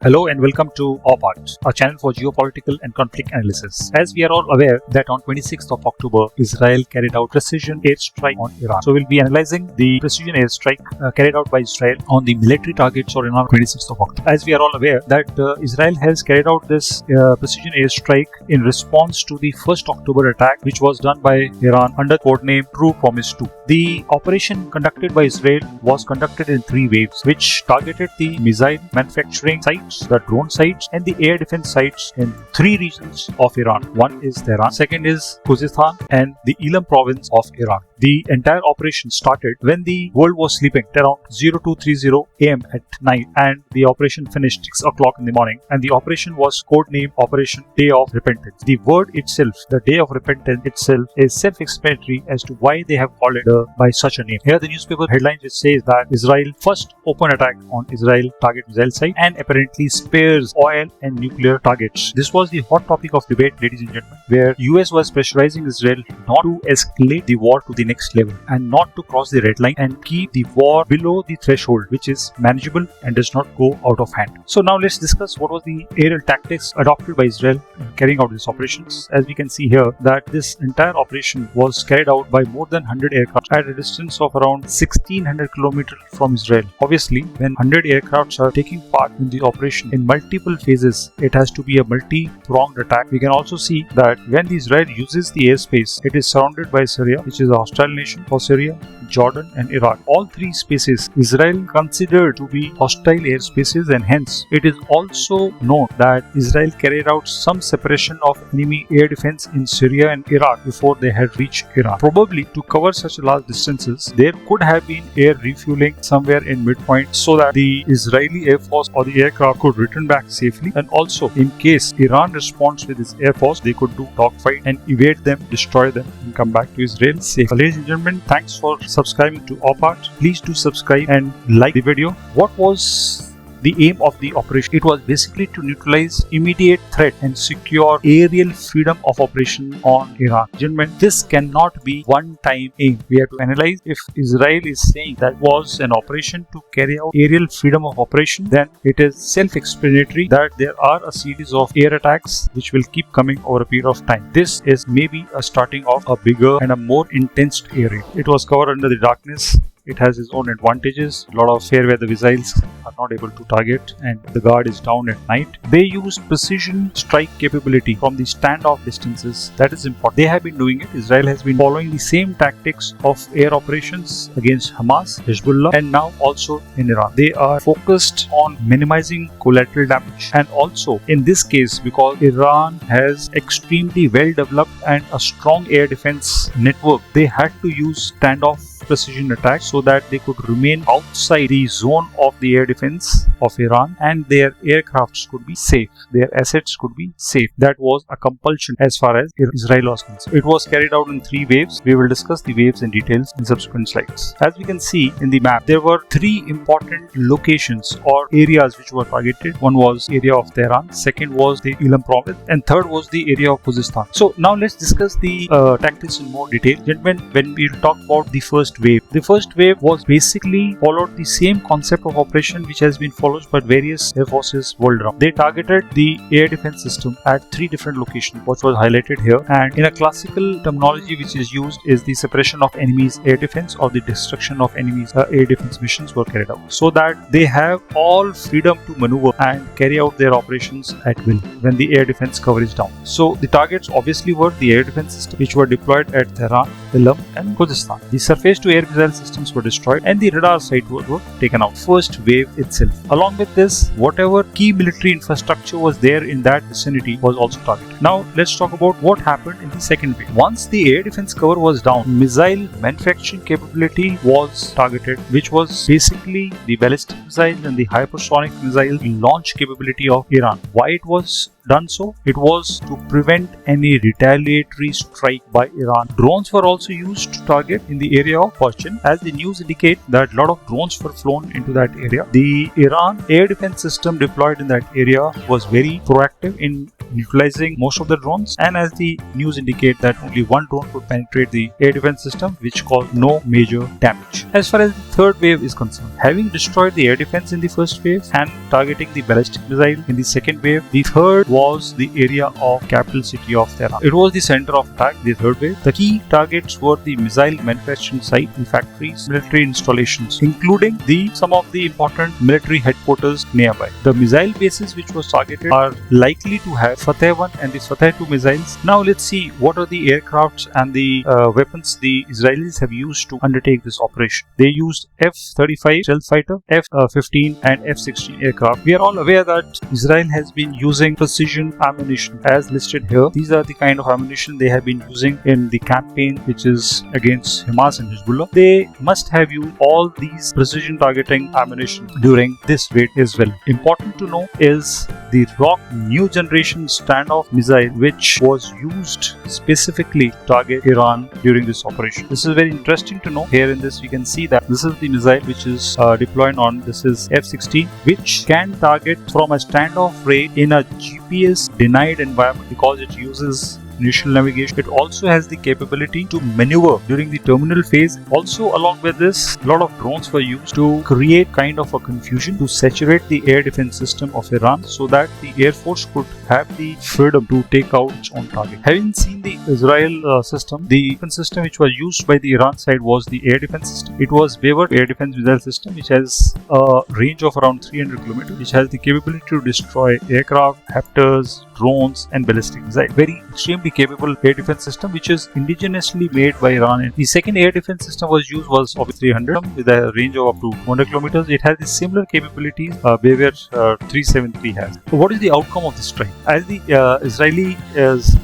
Hello and welcome to OPART, a channel for geopolitical and conflict analysis. As we are all aware that on 26th of October, Israel carried out precision airstrike on Iran. So we'll be analyzing the precision airstrike carried out by Israel on the military targets on Iran on 26th of October. As we are all aware that Israel has carried out this precision airstrike in response to the 1st October attack which was done by Iran under codename True Promise 2. The operation conducted by Israel was conducted in 3 waves which targeted the missile manufacturing sites, the drone sites and the air defense sites in 3 regions of Iran. One is Tehran, second is Khuzestan and the Elam province of Iran. The entire operation started when the world was sleeping at around 0230 am at night, and the operation finished 6 o'clock in the morning, and the operation was codenamed Operation Day of Repentance. The word itself, the Day of Repentance itself, is self-explanatory as to why they have called it by such a name. Here the newspaper headline which says that Israel first open attack on Israel target missile site and apparently spares oil and nuclear targets. This was the hot topic of debate, ladies and gentlemen, where US was pressurizing Israel not to escalate the war to the next level and not to cross the red line and keep the war below the threshold which is manageable and does not go out of hand. So now let's discuss what was the aerial tactics adopted by Israel in carrying out these operations. As we can see here that this entire operation was carried out by more than 100 aircraft at a distance of around 1600 kilometers from Israel. Obviously, when 100 aircrafts are taking part in the operation in multiple phases, it has to be a multi-pronged attack. We can also see that when Israel uses the airspace, it is surrounded by Syria, which is a hostile nation for Syria, Jordan and Iraq. All 3 spaces Israel considered to be hostile airspaces, and hence it is also known that Israel carried out some separation of enemy air defense in Syria and Iraq before they had reached Iran. Probably to cover such large distances, there could have been air refueling somewhere in midpoint so that the Israeli Air Force or the aircraft could return back safely, and also in case Iran responds with its air force, they could do dogfight and evade them, destroy them and come back to Israel safe. Ladies and gentlemen, thanks for subscribing to OPART. Please do subscribe and like the video. What was the aim of the operation? It was basically to neutralize immediate threat and secure aerial freedom of operation on Iran. Gentlemen, this cannot be one-time aim. We have to analyze if Israel is saying that was an operation to carry out aerial freedom of operation, then it is self-explanatory that there are a series of air attacks which will keep coming over a period of time. This is maybe a starting of a bigger and a more intense area. It was covered under the darkness. It has its own advantages. A lot of fair weather missiles are not able to target and the guard is down at night. They use precision strike capability from the standoff distances. That is important. They have been doing it. Israel has been following the same tactics of air operations against Hamas, HEZBOLLAH and now also in Iran. They are focused on minimizing collateral damage, and also in this case because Iran has extremely well developed and a strong air defense network, they had to use standoff precision attacks so that they could remain outside the zone of the air defense of Iran and their aircrafts could be safe, their assets could be safe. That was a compulsion as far as Israel was concerned. It was carried out in 3 waves. We will discuss the waves in details in subsequent slides. As we can see in the map, there were 3 important locations or areas which were targeted. One was area of Tehran, second was the Elam province, and third was the area of Khuzestan. So now let's discuss the tactics in more detail. Gentlemen, when we talk about the first wave, the first wave was basically followed the same concept of operation which has been followed by various air forces world around. They targeted the air defense system at 3 different locations, which was highlighted here, and in a classical terminology which is used is the separation of enemies air defense or the destruction of enemies air defense missions were carried out so that they have all freedom to maneuver and carry out their operations at will when the air defense cover is down. So the targets obviously were the air defense systems which were deployed at Tehran, Elam and Khuzestan. The surface to air missile systems were destroyed and the radar sites were taken out. First wave itself. Along with this, whatever key military infrastructure was there in that vicinity was also targeted. Now let's talk about what happened in the second wave. Once the air defense cover was down, missile manufacturing capability was targeted, which was basically the ballistic missile and the hypersonic missile launch capability of Iran. Why it was done so? It was to prevent any retaliatory strike by Iran. Drones were also used to target in the area of Fortune, as the news indicate that a lot of drones were flown into that area. The Iran air defense system deployed in that area was very proactive in neutralizing most of the drones, and as the news indicate that only one drone could penetrate the air defense system, which caused no major damage. As far as the third wave is concerned, having destroyed the air defense in the first wave and targeting the ballistic missile in the second wave, the third was the area of capital city of Tehran. It was the center of attack, the third wave. The key targets were the missile manufacturing site, the factories, military installations, including some of the important military headquarters nearby. The missile bases which was targeted are likely to have Fateh 1 and the Fateh 2 missiles. Now let's see what are the aircrafts and the weapons the Israelis have used to undertake this operation. They used F-35 stealth fighter, F-15 and F-16 aircraft. We are all aware that Israel has been using precision ammunition as listed here. These are the kind of ammunition they have been using in the campaign which is against Hamas and HEZBOLLAH. They must have used all these precision targeting ammunition during this raid as well. Important to know is the Rock new generation standoff missile which was used specifically to target Iran during this operation. This is very interesting to know. Here in this we can see that this is the missile which is deployed on, this is F-16, which can target from a standoff range in a GPS denied environment because it uses initial navigation. It also has the capability to maneuver during the terminal phase. Also, along with this, a lot of drones were used to create kind of a confusion to saturate the air defense system of Iran so that the Air Force could have the freedom to take out its own target. Having seen the Israel system, the defense system which was used by the Iran side was the air defense system. It was Weaver air defense missile system which has a range of around 300 km, which has the capability to destroy aircraft, Raptors, drones and ballistic missiles. Very extremely capable air defense system which is indigenously made by Iran. The second air defense system was used was of 300 with a range of up to 200 kilometers. It has the similar capabilities Weaver 373 has. So what is the outcome of this strike? As the Israeli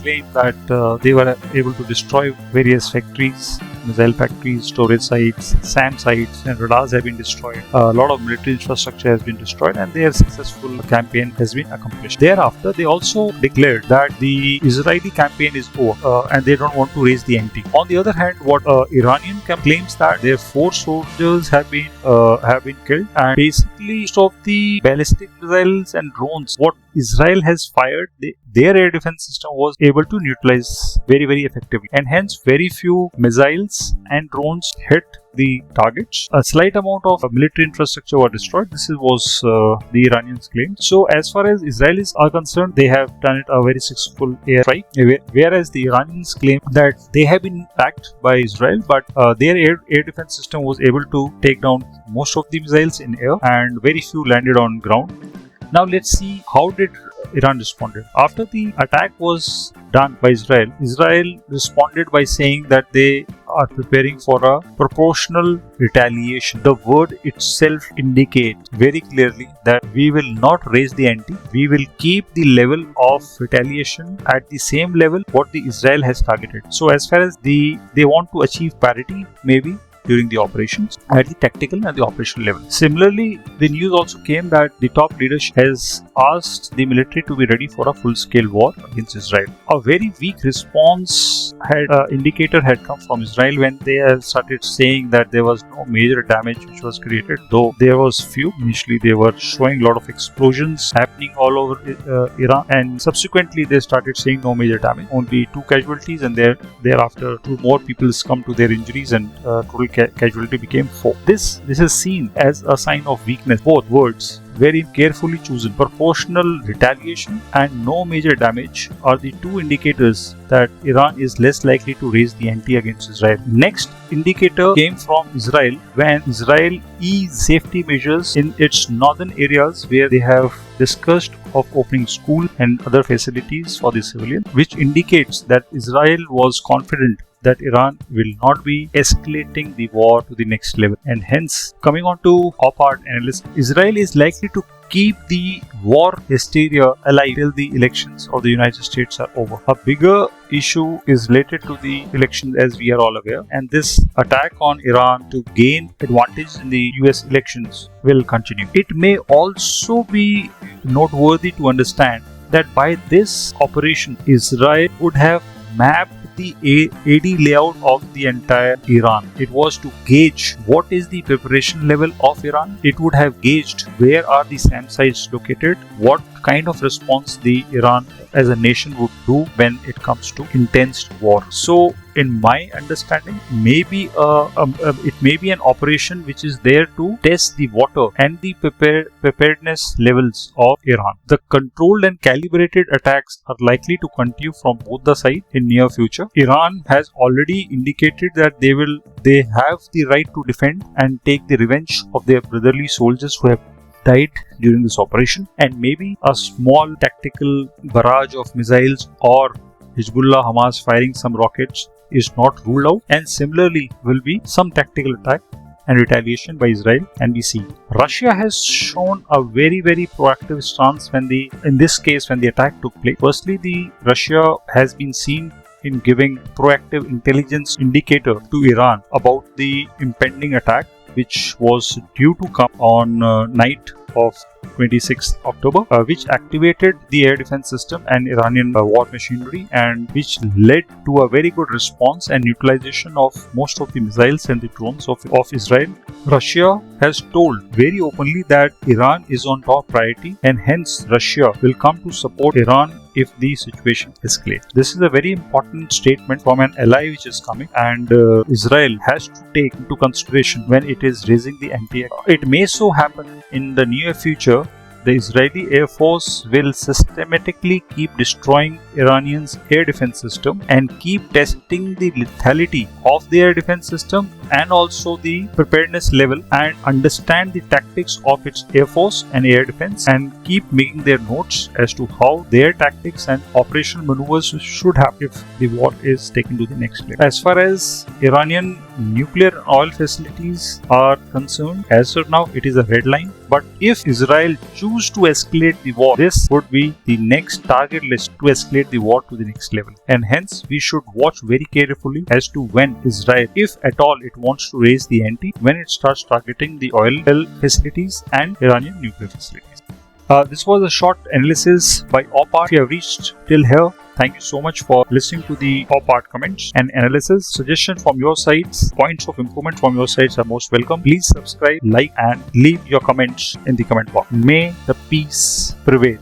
claimed that they were able to destroy various factories, missile factories, storage sites, SAM sites and radars have been destroyed. A lot of military infrastructure has been destroyed and their successful campaign has been accomplished. Thereafter, they also declared that the Israeli campaign is over and they don't want to raise the ante. On the other hand, what Iranian claims that their 4 soldiers have been killed, and basically most of the ballistic missiles and drones what Israel has fired, their air defense system was able to neutralize very effectively, and hence very few missiles and drones hit the targets. A slight amount of military infrastructure were destroyed. This was the Iranians claim. So as far as Israelis are concerned, they have done it a very successful air strike, whereas the Iranians claim that they have been attacked by Israel, but their air defense system was able to take down most of the missiles in air and very few landed on ground. Now let's see how did Iran responded. After the attack was done by Israel, Israel responded by saying that they are preparing for a proportional retaliation. The word itself indicates very clearly that we will not raise the ante. We will keep the level of retaliation at the same level what the Israel has targeted. So as far as they want to achieve parity, maybe during the operations at the tactical and the operational level. Similarly, the news also came that the top leadership has asked the military to be ready for a full-scale war against Israel. A very weak response indicator had come from Israel when they have started saying that there was no major damage which was created, though there was few. Initially, they were showing a lot of explosions happening all over Iran, and subsequently they started saying no major damage, only 2 casualties, and thereafter 2 more people come to their injuries, and total casualty became 4. This is seen as a sign of weakness. Both words very carefully chosen. Proportional retaliation and no major damage are the 2 indicators that Iran is less likely to raise the ante against Israel. Next indicator came from Israel when Israel eased safety measures in its northern areas where they have discussed of opening school and other facilities for the civilian, which indicates that Israel was confident that Iran will not be escalating the war to the next level. And hence, coming on to our analysis, Israel is likely to keep the war hysteria alive till the elections of the United States are over. A bigger issue is related to the elections, as we are all aware, and this attack on Iran to gain advantage in the US elections will continue. It may also be noteworthy to understand that by this operation, Israel would have mapped the AD layout of the entire Iran. It was to gauge what is the preparation level of Iran. It would have gauged where are the SAM sites located, what kind of response the Iran as a nation would do when it comes to intense war. So in my understanding, maybe it may be an operation which is there to test the water and the preparedness levels of Iran. The controlled and calibrated attacks are likely to continue from both the sides in near future. Iran has already indicated that they have the right to defend and take the revenge of their brotherly soldiers who have died during this operation, and maybe a small tactical barrage of missiles or HEZBOLLAH Hamas firing some rockets is not ruled out, and similarly will be some tactical attack and retaliation by Israel, and we see Russia has shown a very proactive stance in this case when the attack took place. Firstly, the Russia has been seen in giving proactive intelligence indicator to Iran about the impending attack, which was due to come on night of 26th October, which activated the air defense system and Iranian war machinery, and which led to a very good response and neutralization of most of the missiles and the drones of Israel. Russia has told very openly that Iran is on top priority, and hence Russia will come to support Iran if the situation escalates. This is a very important statement from an ally which is coming, and Israel has to take into consideration when it is raising the anti-attack. It may so happen in the near future the Israeli Air Force will systematically keep destroying Iranians' air defense system and keep testing the lethality of the air defense system and also the preparedness level, and understand the tactics of its air force and air defense, and keep making their notes as to how their tactics and operational maneuvers should happen if the war is taken to the next level. As far as Iranian nuclear and oil facilities are concerned, as of now it is a red line, but if Israel choose to escalate the war, this would be the next target list to escalate the war to the next level, and hence we should watch very carefully as to when Israel, if at all it wants to raise the ante, when it starts targeting the oil facilities and Iranian nuclear facilities. This was a short analysis by OPART. If you have reached till here, thank you so much for listening to the OPART comments and analysis. Suggestions from your sides, points of improvement from your sides are most welcome. Please subscribe, like, and leave your comments in the comment box. May the peace prevail.